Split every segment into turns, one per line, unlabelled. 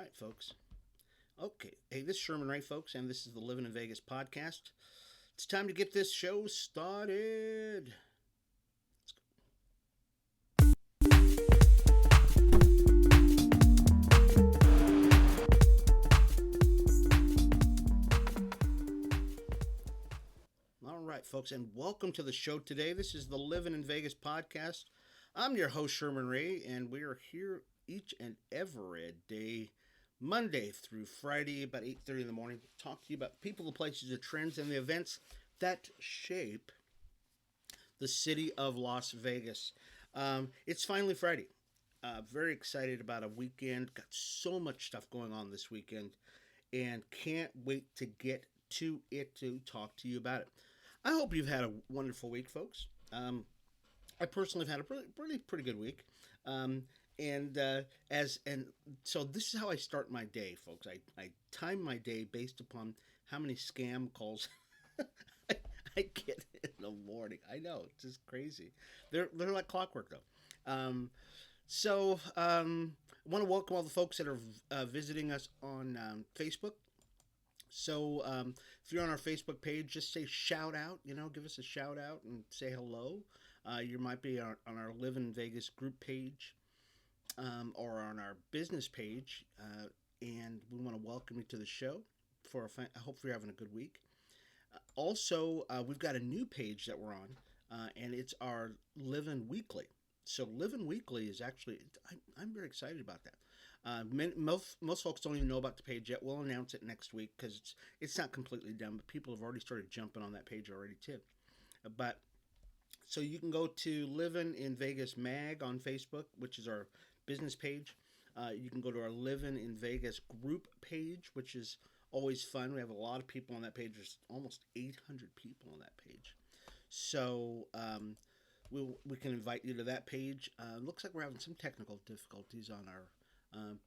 right, folks. Okay. Hey, this is Sherman Ray, folks, and this is the Livin in Vegas podcast. It's time to get this show started. All right, folks, and welcome to the show today. This is the Livin in Vegas podcast. I'm your host, Sherman Ray, and we are here each and every day, Monday through Friday, about 8:30 in the morning, to talk to you about people, the places, the trends, and the events that shape the city of Las Vegas. It's finally Friday. Very excited about a weekend. Got so much stuff going on this weekend, and can't wait to get to it to talk to you about it. I hope you've had a wonderful week, folks. I personally have had a pretty good week. Um, and as and so this is how I start my day, folks. I time my day based upon how many scam calls I, I get in the morning. I know it's just crazy. They're like clockwork though. I want to welcome all the folks that are visiting us on Facebook. If you're on our Facebook page, just say shout out. Give us a shout out and say hello. You might be on our Live in Vegas group page, or on our business page, and we want to welcome you to the show. I hope you're having a good week. We've got a new page that we're on, and it's our Livin Weekly. So Livin Weekly is actually, I'm very excited about that. Most folks don't even know about the page yet. We'll announce it next week because it's not completely done, but people have already started jumping on that page already too. But so you can go to Livin in Vegas Mag on Facebook, which is our business page. You can go to our Livin in Vegas group page, which is always fun. We have a lot of people on that page. There's almost 800 people on that page. So we can invite you to that page. Looks like we're having some technical difficulties on our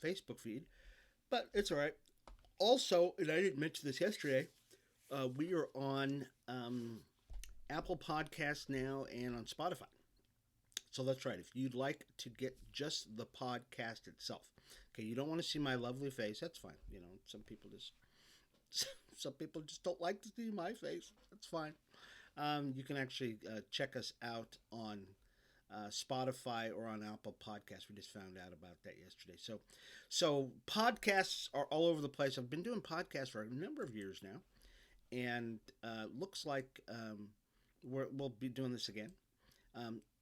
Facebook feed, but it's all right. Also, and I didn't mention this yesterday, we are on Apple Podcasts now and on Spotify. So that's right. If you'd like to get just the podcast itself, okay, you don't want to see my lovely face. That's fine. Some people just don't like to see my face. That's fine. You can actually check us out on Spotify or on Apple Podcasts. We just found out about that yesterday. So podcasts are all over the place. I've been doing podcasts for a number of years now, and looks like we'll be doing this again.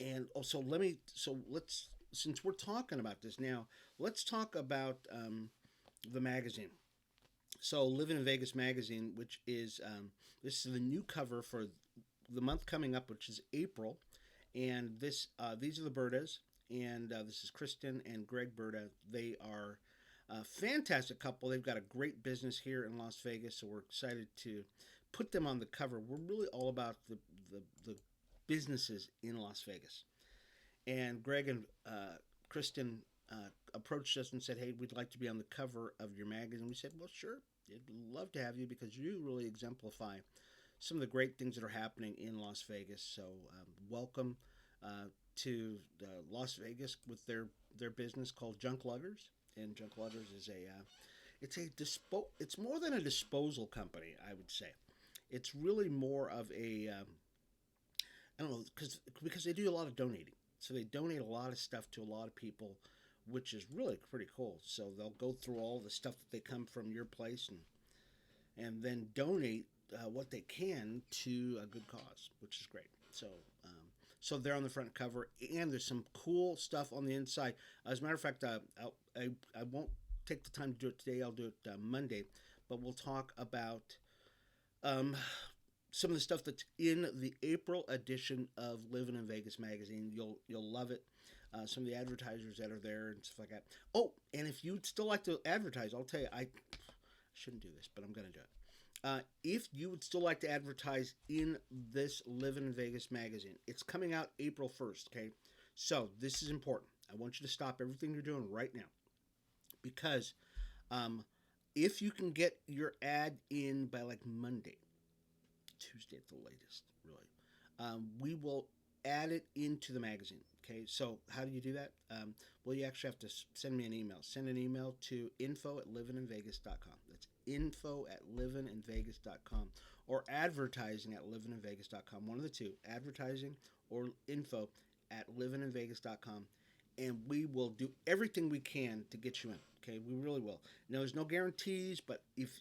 And also, let's since we're talking about this now, let's talk about the magazine. So, Livin in Vegas magazine, which is this is the new cover for the month coming up, which is April. And these are the Bertas, and this is Kristen and Greg Berta. They are a fantastic couple. They've got a great business here in Las Vegas, so we're excited to put them on the cover. We're really all about the businesses in Las Vegas. And Greg and Kristen approached us and said, "Hey, we'd like to be on the cover of your magazine." We said, "Well, sure, I'd love to have you because you really exemplify some of the great things that are happening in Las Vegas." So welcome to Las Vegas with their business called Junk Luggers. And Junk Luggers is it's more than a disposal company, I would say. It's really more of a I don't know, because they do a lot of donating. So they donate a lot of stuff to a lot of people, which is really pretty cool. So they'll go through all the stuff that they come from your place and then donate what they can to a good cause, which is great. So they're on the front cover, and there's some cool stuff on the inside. As a matter of fact, I won't take the time to do it today. I'll do it Monday, but we'll talk about some of the stuff that's in the April edition of Livin in Vegas magazine. You'll love it. Some of the advertisers that are there and stuff like that. Oh, and if you'd still like to advertise, I'll tell you, I shouldn't do this, but I'm going to do it. If you would still like to advertise in this Livin in Vegas magazine, it's coming out April 1st, okay? So this is important. I want you to stop everything you're doing right now because if you can get your ad in by like Monday, Tuesday at the latest, really, we will add it into the magazine. Okay, so how do you do that? Well, you actually have to send me an email. Send an email to info@livininvegas.com. That's info@livininvegas.com, or advertising@livininvegas.com. One of the two, advertising or info@livininvegas.com. And we will do everything we can to get you in. Okay, we really will. Now, there's no guarantees, but we've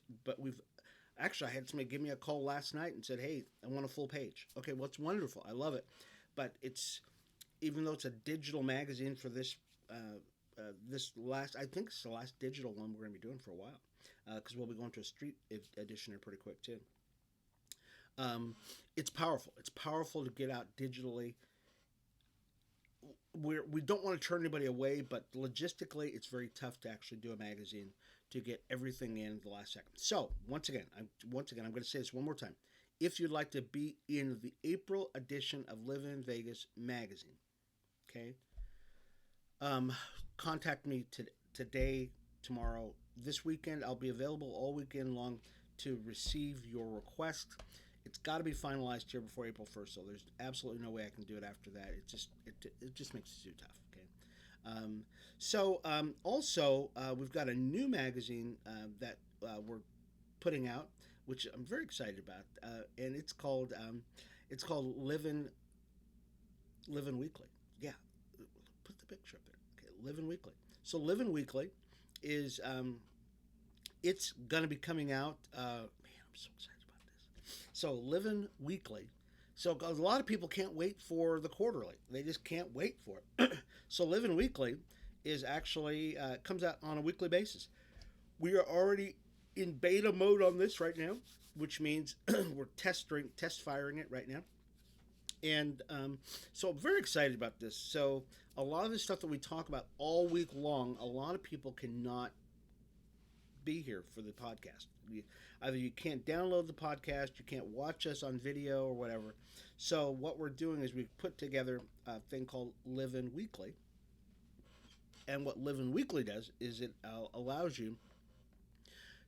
actually, I had somebody give me a call last night and said, "Hey, I want a full page." Okay, well, it's wonderful. I love it, but it's, even though it's a digital magazine for this last, I think it's the last digital one we're going to be doing for a while, because we'll be going to a street edition here pretty quick too. It's powerful. It's powerful to get out digitally. We don't want to turn anybody away, but logistically, it's very tough to actually do a magazine to get everything in the last second. So I'm going to say this one more time. If you'd like to be in the April edition of Livin in Vegas magazine, okay, contact me today, tomorrow, this weekend. I'll be available all weekend long to receive your request. It's got to be finalized here before April 1st, so there's absolutely no way I can do it after that. It just makes it too tough. Okay. Also, we've got a new magazine that we're putting out, which I'm very excited about, and it's called Livin Weekly. Yeah, put the picture up there. Okay, Livin Weekly. So Livin Weekly is it's gonna be coming out. Man, I'm so excited. So Livin Weekly. So a lot of people can't wait for the quarterly. They just can't wait for it. So Livin Weekly is actually comes out on a weekly basis. We are already in beta mode on this right now, which means we're test firing it right now. And so I'm very excited about this. So a lot of the stuff that we talk about all week long, a lot of people cannot be here for the podcast. Either you can't download the podcast, you can't watch us on video or whatever. So what we're doing is we've put together a thing called Livin Weekly. And what Livin Weekly does is it allows you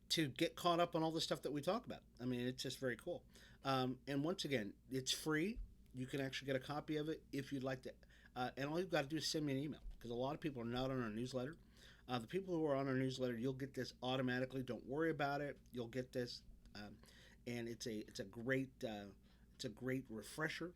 to get caught up on all the stuff that we talk about. I mean, it's just very cool. And once again, it's free. You can actually get a copy of it if you'd like to. And all you've got to do is send me an email, because a lot of people are not on our newsletter. The people who are on our newsletter, you'll get this automatically. Don't worry about it. You'll get this, and it's a great refresher.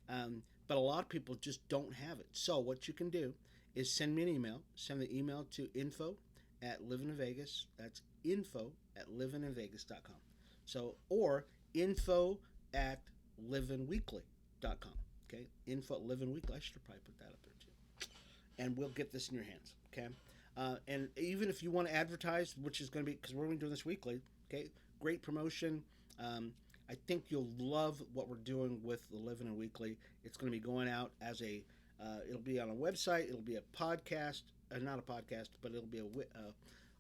But a lot of people just don't have it. So what you can do is send me an email. Send the email to info@livininvegas. That's info@livininvegas.com. So, or info@livinweekly.com. Okay, info@livinweekly. I should have probably put that up there too. And we'll get this in your hands. Okay. And even if you want to advertise, which is going to be, because we're going to be doing this weekly, okay, great promotion. I think you'll love what we're doing with the Livin in Weekly. It's going to be going out as it'll be on a website, it'll be a podcast, not a podcast, but it'll be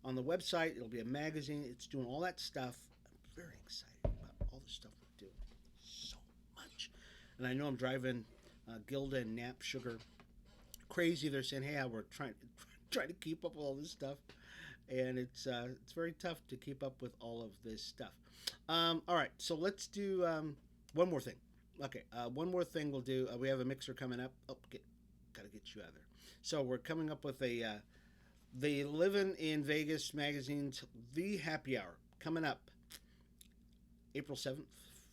on the website, it'll be a magazine. It's doing all that stuff. I'm very excited about all the stuff we're doing. So much. And I know I'm driving Gilda and Nap Sugar crazy. They're saying, "Hey, we're trying to keep up with all this stuff," and it's very tough to keep up with all of this stuff. All right, so let's do one more thing. Okay, one more thing we'll do. We have a mixer coming up. Oh, gotta get you out of there. So we're coming up with the Livin in Vegas magazine's The Happy Hour coming up April 7th,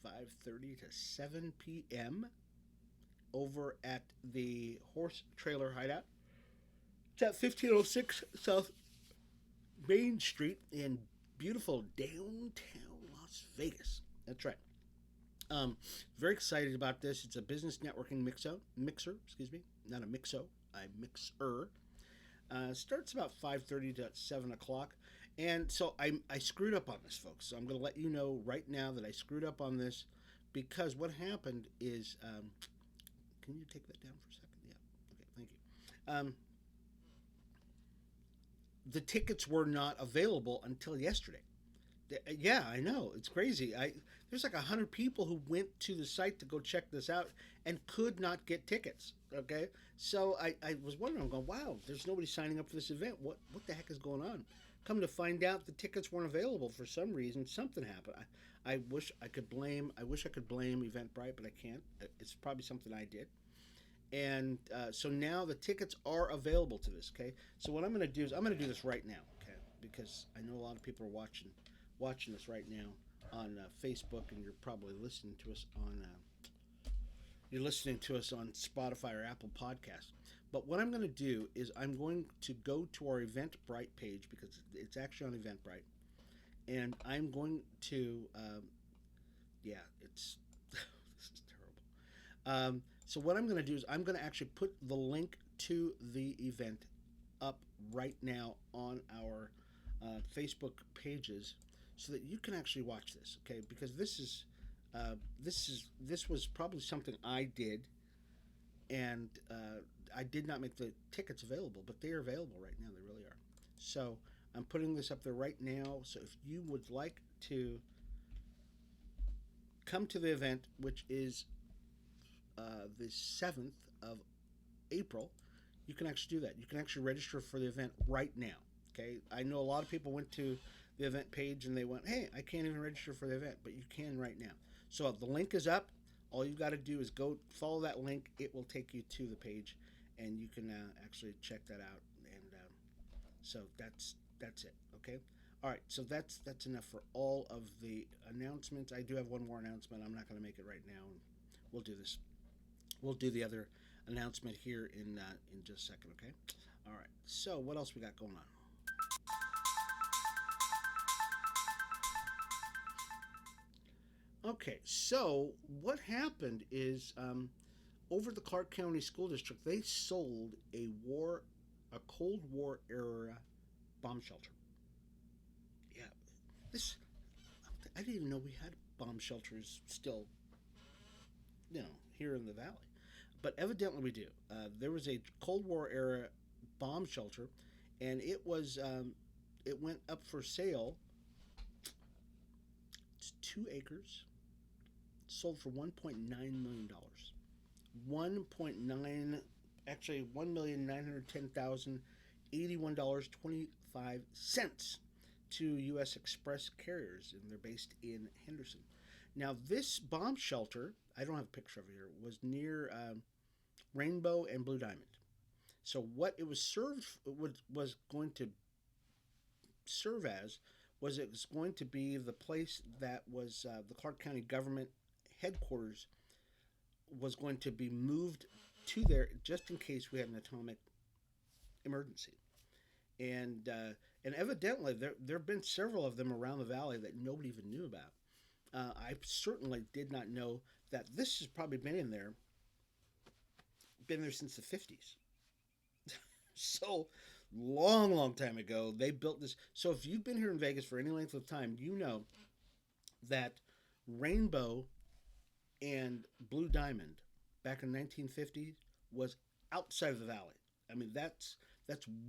5:30 to 7 p.m. over at the Horse Trailer Hideout. It's at 1506 South Main Street in beautiful downtown Las Vegas. That's right. Very excited about this. It's a business networking mixer. Excuse me, not a mixo, a mixer. Starts about 5:30 to 7 o'clock. And so I screwed up on this, folks. So I'm going to let you know right now that I screwed up on this, because what happened is, can you take that down for a second? Yeah. Okay, thank you. The tickets were not available until yesterday. Yeah, I know. It's crazy. There's like 100 people who went to the site to go check this out and could not get tickets. Okay, so I was wondering. I'm going, wow, there's nobody signing up for this event. What the heck is going on? Come to find out, the tickets weren't available for some reason. Something happened. I wish I could blame Eventbrite, but I can't. It's probably something I did. And so now the tickets are available to this. Okay, so what I'm going to do is I'm going to do this right now. Okay, because I know a lot of people are watching this right now on Facebook, and you're probably listening to us on Spotify or Apple Podcast. But what I'm going to do is I'm going to go to our Eventbrite page because it's actually on Eventbrite, and I'm going to yeah, it's this is terrible. So what I'm going to do is I'm going to actually put the link to the event up right now on our Facebook pages so that you can actually watch this. Okay, because this was probably something I did, and I did not make the tickets available, but they are available right now. They really are. So I'm putting this up there right now. So if you would like to come to the event, which is the 7th of April, you can actually do that. You can actually register for the event right now. Okay, I know a lot of people went to the event page and they went, "Hey, I can't even register for the event," but you can right now. So the link is up. All you got to do is go follow that link. It will take you to the page, and you can actually check that out. And so that's it. Okay. All right. So that's enough for all of the announcements. I do have one more announcement. I'm not going to make it right now. We'll do this. We'll do the other announcement here in just a second. Okay. All right. So what else we got going on? Okay, so what happened is over the Clark County School District, they sold a Cold War era bomb shelter. Yeah, this I didn't even know we had bomb shelters still, here in the valley, but evidently we do. There was a Cold War era bomb shelter, and it went up for sale. It's 2 acres, sold for $1.9 million. 1.9 actually $1,910,081.25 to U.S. Express carriers, and they're based in Henderson. Now, this bomb shelter, I don't have a picture of it here, was near Rainbow and Blue Diamond. So what it was going to serve as was it was going to be the place that was the Clark County government headquarters was going to be moved to there just in case we had an atomic emergency. And evidently there have been several of them around the valley that nobody even knew about. I certainly did not know that this has probably been there since the 50s. So long time ago they built this. So if you've been here in Vegas for any length of time, you know that Rainbow and Blue Diamond back in 1950 was outside of the valley. I mean that's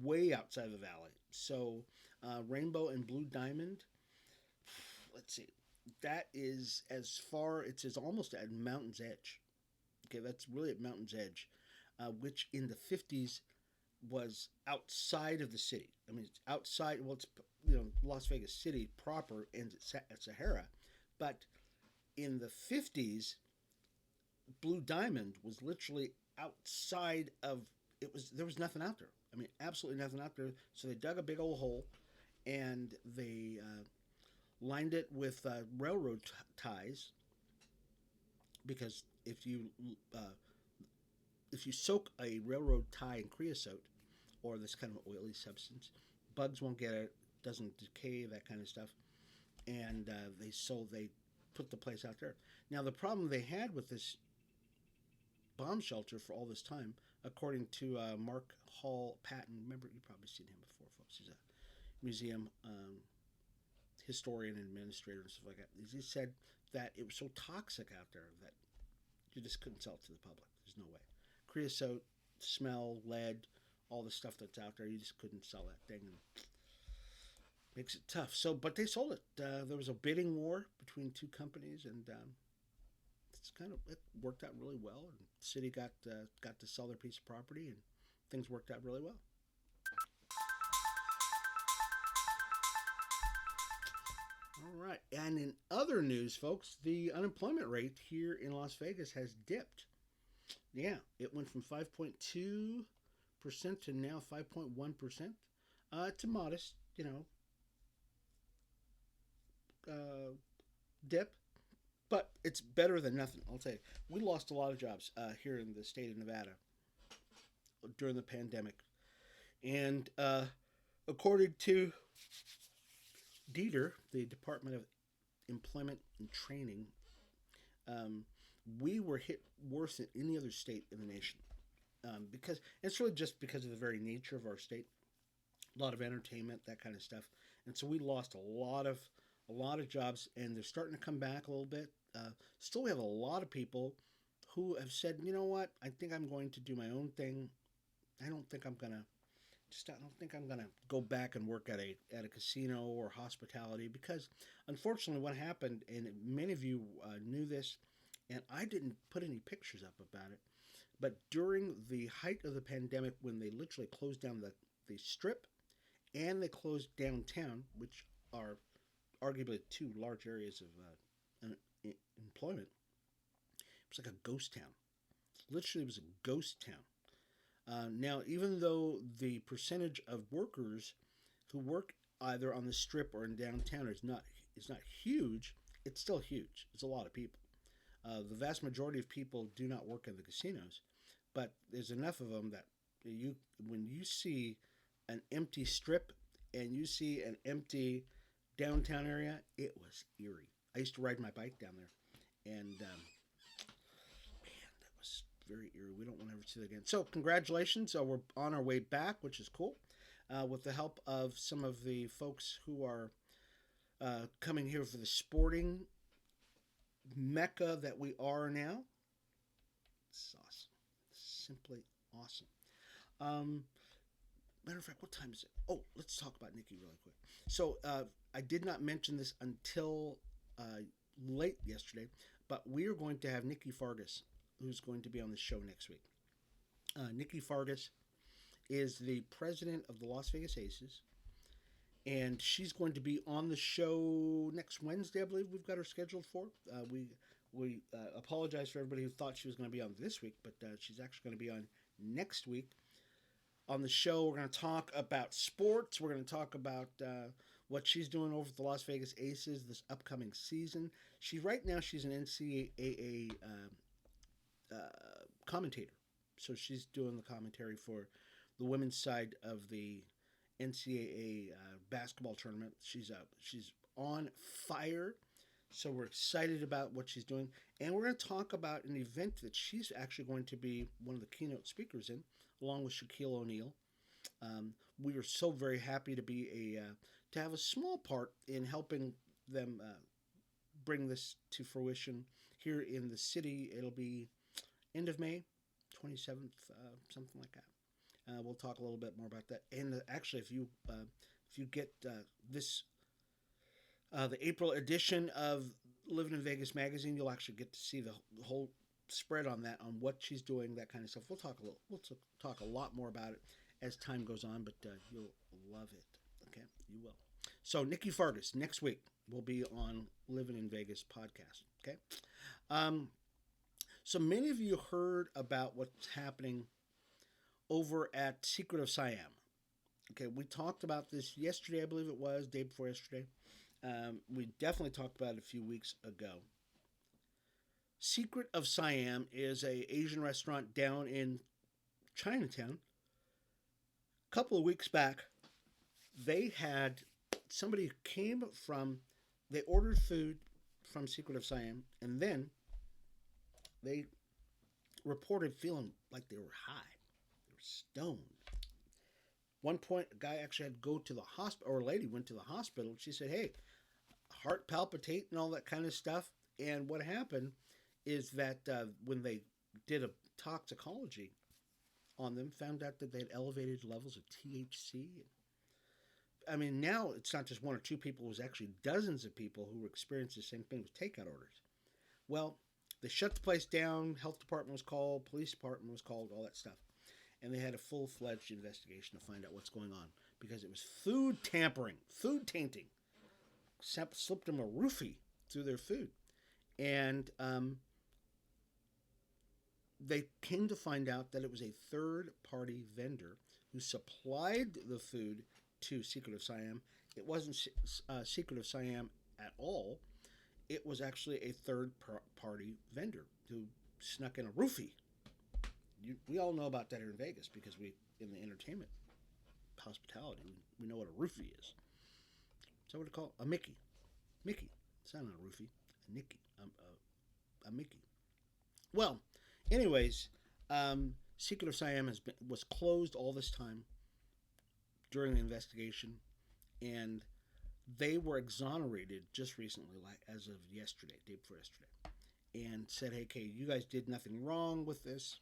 way outside of the valley. So Rainbow and Blue Diamond, let's see, that is it's as almost at Mountain's Edge. Okay, that's really at Mountain's Edge, which in the 50s was outside of the city. I mean, it's outside. Well, it's Las Vegas City proper ends at Sahara, but in the 50s, Blue Diamond was literally outside of it. There was nothing out there. I mean, absolutely nothing out there. So they dug a big old hole, and they lined it with railroad ties, because if you soak a railroad tie in creosote or this kind of oily substance, bugs won't get it, doesn't decay, that kind of stuff. And they put the place out there. Now the problem they had with this bomb shelter for all this time, according to Mark Hall Patton, remember, you've probably seen him before, folks. He's a museum historian and administrator and stuff like that. He said that it was so toxic out there that you just couldn't sell it to the public. There's no way. Creosote, smell, lead, all the stuff that's out there, you just couldn't sell that thing, and makes it tough. So, but they sold it. There was a bidding war between two companies, and it worked out really well. And the city got to sell their piece of property, and things worked out really well. All right, and in other news, folks, the unemployment rate here in Las Vegas has dipped. Yeah, it went from 5.2% to now 5.1%. It's a modest, uh, dip, but it's better than nothing. I'll tell you, we lost a lot of jobs here in the state of Nevada during the pandemic, and according to DETR, the Department of Employment and Training, um, we were hit worse than any other state in the nation. Because it's really just because of the very nature of our state, a lot of entertainment, that kind of stuff, and so we lost a lot of jobs, and they're starting to come back a little bit. Still, we have a lot of people who have said, you know what, I think I'm going to do my own thing. I don't think I'm gonna I don't think I'm gonna go back and work at a casino or hospitality because, unfortunately, what happened, and many of you knew this, and I didn't put any pictures up about it, but during the height of the pandemic, when they literally closed down the strip and they closed downtown, which are arguably two large areas of employment, it was like a ghost town. Literally, it was a ghost town. Now, even though the percentage of workers who work either on the strip or in downtown is not huge, it's still huge. It's a lot of people. The vast majority of people do not work in the casinos, but there's enough of them that when you see an empty strip and you see an empty downtown area, it was eerie. I used to ride my bike down there, and man, that was very eerie. We don't want to ever see that again. So, congratulations. We're on our way back, which is cool, with the help of some of the folks who are coming here for the sporting mecca that we are now. It's awesome. Simply awesome. Um, Matter of fact, what time is it? Oh, let's talk about Nikki really quick. So, I did not mention this until late yesterday, but we are going to have Nikki Fargas, who's going to be on the show next week. Nikki Fargas is the president of the Las Vegas Aces, and she's going to be on the show next Wednesday, I believe we've got her scheduled for. We apologize for everybody who thought she was going to be on this week, but she's actually going to be on next week. On the show, we're going to talk about sports. We're going to talk about what she's doing over at the Las Vegas Aces this upcoming season. Right now she's an NCAA commentator, so she's doing the commentary for the women's side of the NCAA basketball tournament. She's on fire, so we're excited about what she's doing, and we're going to talk about an event that she's actually going to be one of the keynote speakers in, along with Shaquille O'Neal. We are so very happy to have a small part in helping them bring this to fruition here in the city. It'll be end of May, 27th, something like that. We'll talk a little bit more about that. And actually, if you get this the April edition of Livin in Vegas magazine, you'll actually get to see the whole spread on that, on what she's doing, that kind of stuff. We'll talk a lot more about it as time goes on, but you'll love it. Okay, you will. So Nikki Fargas next week will be on Livin in Vegas podcast. Okay. So many of you heard about what's happening over at Secret of Siam. Okay, we talked about this yesterday, I believe it was, day before yesterday. We definitely talked about it a few weeks ago. Secret of Siam is an Asian restaurant down in Chinatown. A couple of weeks back, they had somebody they ordered food from Secret of Siam, and then they reported feeling like they were high. They were stoned. One point, a guy actually had to go to the hospital, or a lady went to the hospital. She said, hey, heart palpitate and all that kind of stuff. And what happened is that when they did a toxicology on them, found out that they had elevated levels of THC. I mean, now it's not just one or two people. It was actually dozens of people who were experiencing the same thing with takeout orders. Well, they shut the place down. Health department was called. Police department was called. All that stuff. And they had a full-fledged investigation to find out what's going on. Because it was food tampering. Food tainting. Slipped them a roofie through their food. And they came to find out that it was a third party vendor who supplied the food to Secret of Siam. It wasn't Secret of Siam at all. It was actually a third party vendor who snuck in a roofie. We all know about that here in Vegas because we, in the entertainment hospitality, we know what a roofie is. Is that what it's called? A Mickey. Mickey. It's not a roofie. A Nicky. A Mickey. Well, anyways, Secret of Siam was closed all this time during the investigation, and they were exonerated just recently, like as of yesterday, day before yesterday, and said, "Hey, okay, you guys did nothing wrong with this,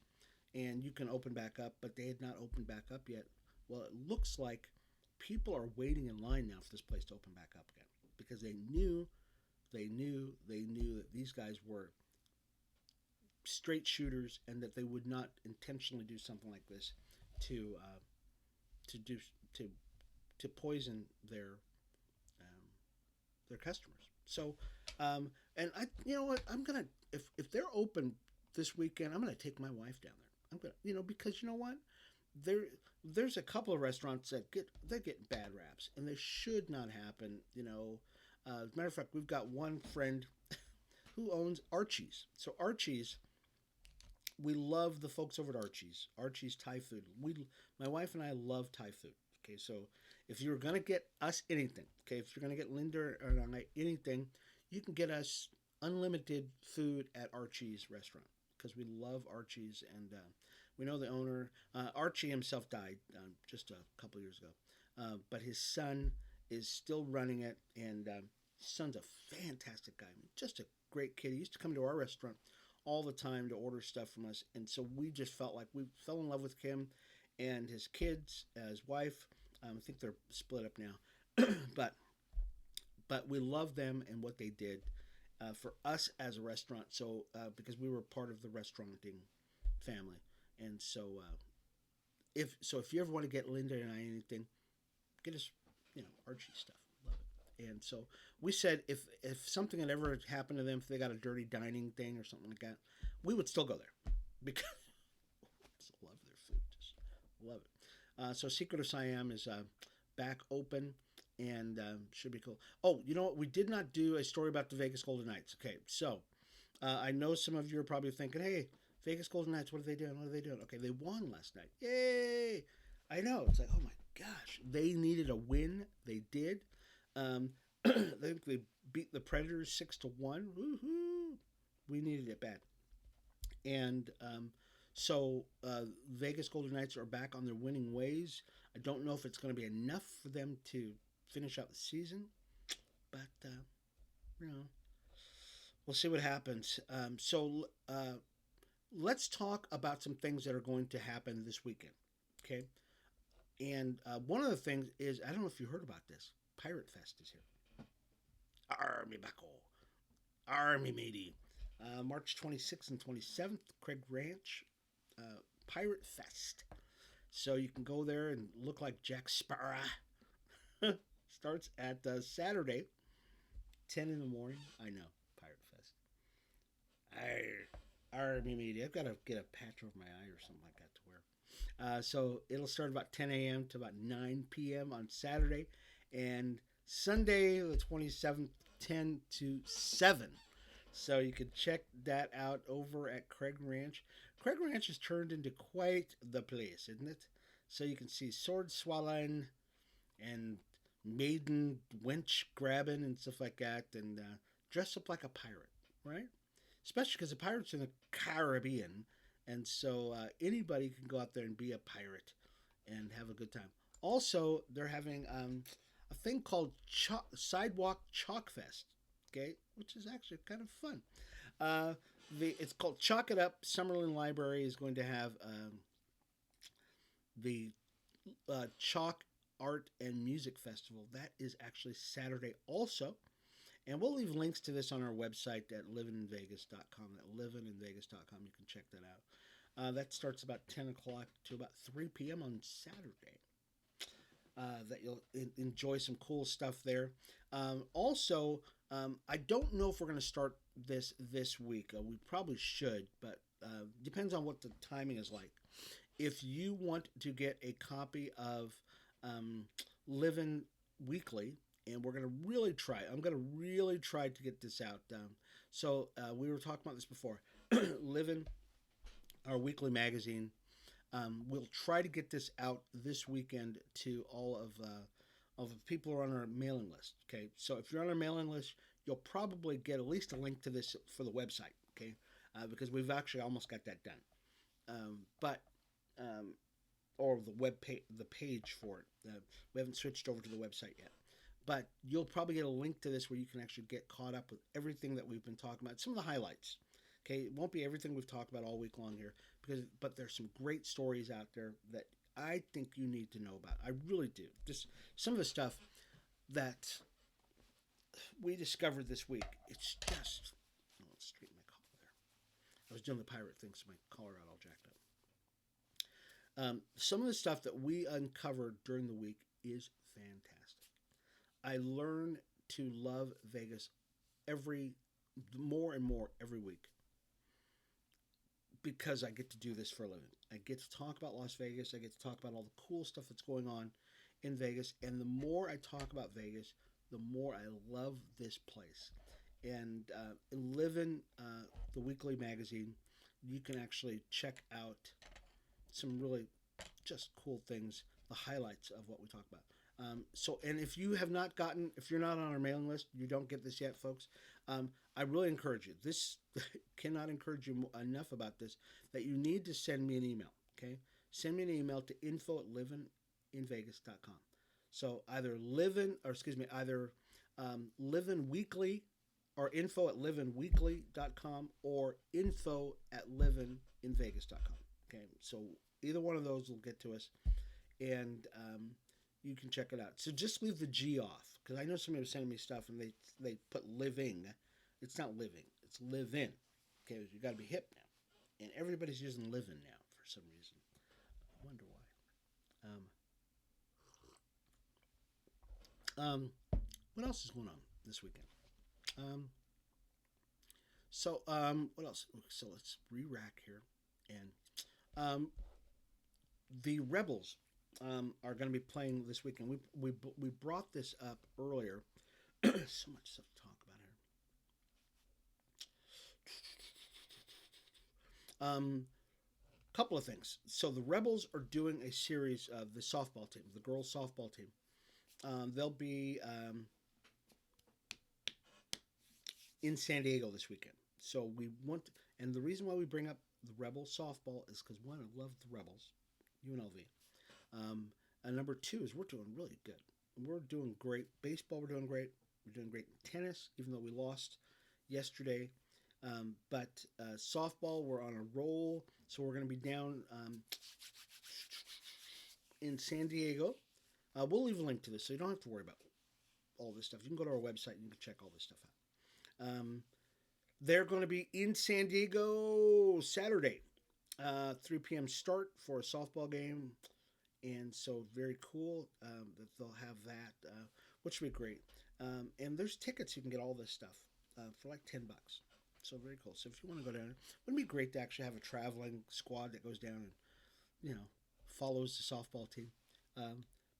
and you can open back up." But they had not opened back up yet. Well, it looks like people are waiting in line now for this place to open back up again because they knew that these guys were straight shooters and that they would not intentionally do something like this to to do to to poison their customers. So, and I, you know what, I'm gonna if they're open this weekend, I'm gonna take my wife down there. I'm gonna, because you know what, there there's a couple of restaurants that get bad raps, and they should not happen. As a matter of fact, we've got one friend who owns Archies. So Archies, we love the folks over at Archies. Archies Thai food. My wife and I love Thai food. Okay, so if you're gonna get us anything, okay, if you're gonna get Linda or I anything, you can get us unlimited food at Archie's restaurant because we love Archie's, and we know the owner. Archie himself died just a couple years ago, but his son is still running it, and his son's a fantastic guy, just a great kid. He used to come to our restaurant all the time to order stuff from us, and so we just felt like we fell in love with him and his kids, his wife. I think they're split up now, but we love them and what they did for us as a restaurant. So because we were part of the restauranting family, and so if you ever want to get Linda and I anything, get us Archie stuff. Love it. And so we said if something had ever happened to them, if they got a dirty dining thing or something like that, we would still go there because I just love their food. Just love it. So Secret of Siam is back open and should be cool. Oh, you know what? We did not do a story about the Vegas Golden Knights. Okay, so I know some of you are probably thinking, hey, Vegas Golden Knights, what are they doing? What are they doing? Okay, they won last night. Yay! I know. It's like, oh my gosh. They needed a win. They did. I think they beat the Predators 6-1. Woohoo! We needed it bad. And so Vegas Golden Knights are back on their winning ways. I don't know if it's going to be enough for them to finish out the season, but we'll see what happens. So let's talk about some things that are going to happen this weekend. Okay, and one of the things is, I don't know if you heard about this. Pirate Fest is here. Army Bucko, Army Matey. March 26th and 27th, Craig Ranch, Pirate Fest. So you can go there and look like Jack Sparrow. Starts at Saturday, 10 in the morning. I know, Pirate Fest. Army Media. I've got to get a patch over my eye or something like that to wear. So it'll start about 10 a.m. to about 9 p.m. on Saturday. And Sunday, the 27th, 10 to 7. So you can check that out over at Craig Ranch. Craig Ranch has turned into quite the place, isn't it? So you can see sword swallowing and maiden wench grabbing and stuff like that, and dress up like a pirate, right? Especially because the pirates are in the Caribbean, and so anybody can go out there and be a pirate and have a good time. Also, they're having a thing called Sidewalk Chalk Fest, okay, which is actually kind of fun. It's called Chalk It Up. Summerlin Library is going to have the Chalk Art and Music Festival. That is actually Saturday also. And we'll leave links to this on our website at livininvegas.com. At livininvegas.com, you can check that out. That starts about 10 o'clock to about 3 p.m. on Saturday. That you'll enjoy some cool stuff there. Also, I don't know if we're going to start this week. We probably should, but depends on what the timing is like. If you want to get a copy of um, Livin Weekly, and we're going to really try, I'm going to really try to get this out. So we were talking about this before. Livin, our weekly magazine, we'll try to get this out this weekend to all of the people who are on our mailing list. Okay, so if you're on our mailing list, you'll probably get at least a link to this for the website. Okay, because we've actually almost got that done. But um, or the page for it. We haven't switched over to the website yet. But you'll probably get a link to this where you can actually get caught up with everything that we've been talking about. Some of the highlights. Okay, it won't be everything we've talked about all week long here, but there's some great stories out there that I think you need to know about. I really do. Just some of the stuff that we discovered this week. It's just let's straighten my collar there. I was doing the pirate thing, so my collar got all jacked up. Some of the stuff that we uncovered during the week is fantastic. I learn to love Vegas every more and more every week because I get to do this for a living. I get to talk about Las Vegas. I get to talk about all the cool stuff that's going on in Vegas. And the more I talk about Vegas, the more I love this place. And Livin, the weekly magazine, you can actually check out some really just cool things, the highlights of what we talk about. And if you're not on our mailing list, you don't get this yet, folks. I really encourage you. This cannot encourage you enough about this, that you need to send me an email. Okay, send me an email to info@livinvegas.com. So either Livin Weekly or info@livinweekly.com or info@livininvegas.com. Okay, so either one of those will get to us, and you can check it out. So just leave the G off, because I know somebody was sending me stuff and they put living. It's not living. It's live in. Okay, you got to be hip now, and everybody's using living now for some reason. I wonder why. What else is going on this weekend? What else? So let's re-rack here, and the Rebels are going to be playing this weekend. We brought this up earlier. So much stuff to talk about here. Couple of things. So the Rebels are doing a series of the softball team, the girls softball team. They'll be in San Diego this weekend. So and the reason why we bring up the Rebels softball is because one, I love the Rebels, UNLV. And number two is we're doing really good. We're doing great. Baseball, we're doing great. We're doing great in tennis, even though we lost yesterday. But softball, we're on a roll. So we're going to be down in San Diego. We'll leave a link to this, so you don't have to worry about all this stuff. You can go to our website and you can check all this stuff out. They're going to be in San Diego Saturday, 3 p.m. start for a softball game. And so very cool that they'll have that, which will be great. And there's tickets. You can get all this stuff for like $10. So very cool. So if you want to go down, wouldn't it be great to actually have a traveling squad that goes down and, follows the softball team?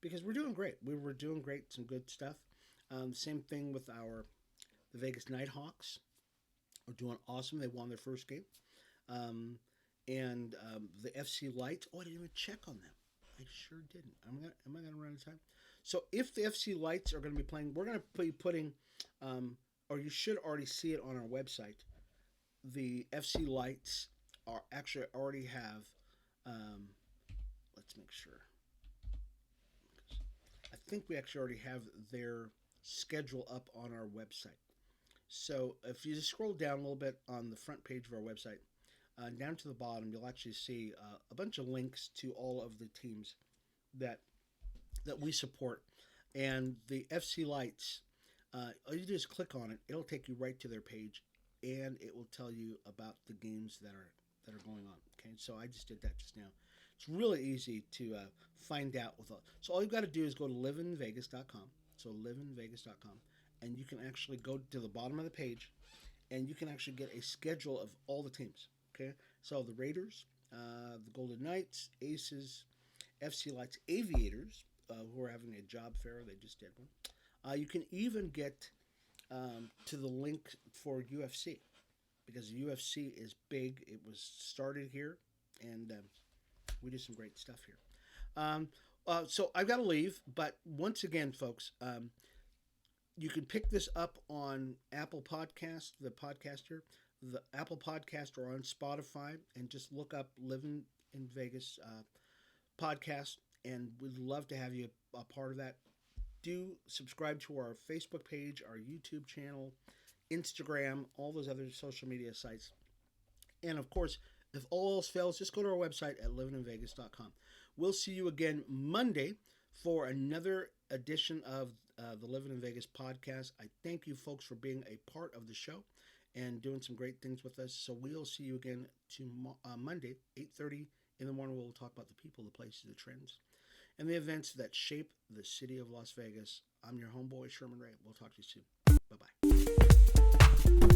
Because we're doing great. We were doing great, some good stuff. Same thing with the Vegas Nighthawks. Are doing awesome. They won their first game. And the FC Lights. Oh, I didn't even check on them. I sure didn't. Am I going to run out of time? So if the FC Lights are going to be playing, we're going to be putting, or you should already see it on our website. The FC Lights are actually already have. Let's make sure. I think we actually already have their schedule up on our website. So if you just scroll down a little bit on the front page of our website, down to the bottom, you'll actually see a bunch of links to all of the teams that we support. And the FC Lights, all you do is click on it. It'll take you right to their page, and it will tell you about the games that are going on. Okay, so I just did that just now. It's really easy to find out so all you've got to do is go to livinvegas.com. So livinvegas.com, and you can actually go to the bottom of the page, and you can actually get a schedule of all the teams. Okay, So the Raiders, the Golden Knights, Aces, FC Lights, Aviators, who are having a job fair. They just did one. You can even get to the link for UFC because UFC is big. It was started here, and we do some great stuff here. So I've got to leave, but once again, folks, you can pick this up on Apple Podcast, the podcast here, the Apple Podcast, or on Spotify, and just look up Livin in Vegas podcast, and we'd love to have you a part of that. Do subscribe to our Facebook page, our YouTube channel, Instagram, all those other social media sites. And of course, if all else fails, just go to our website at livininvegas.com. We'll see you again Monday for another edition of the Livin in Vegas podcast. I thank you folks for being a part of the show and doing some great things with us. So we'll see you again Monday, 8:30 in the morning. We'll talk about the people, the places, the trends, and the events that shape the city of Las Vegas. I'm your homeboy, Sherman Ray. We'll talk to you soon. Bye-bye.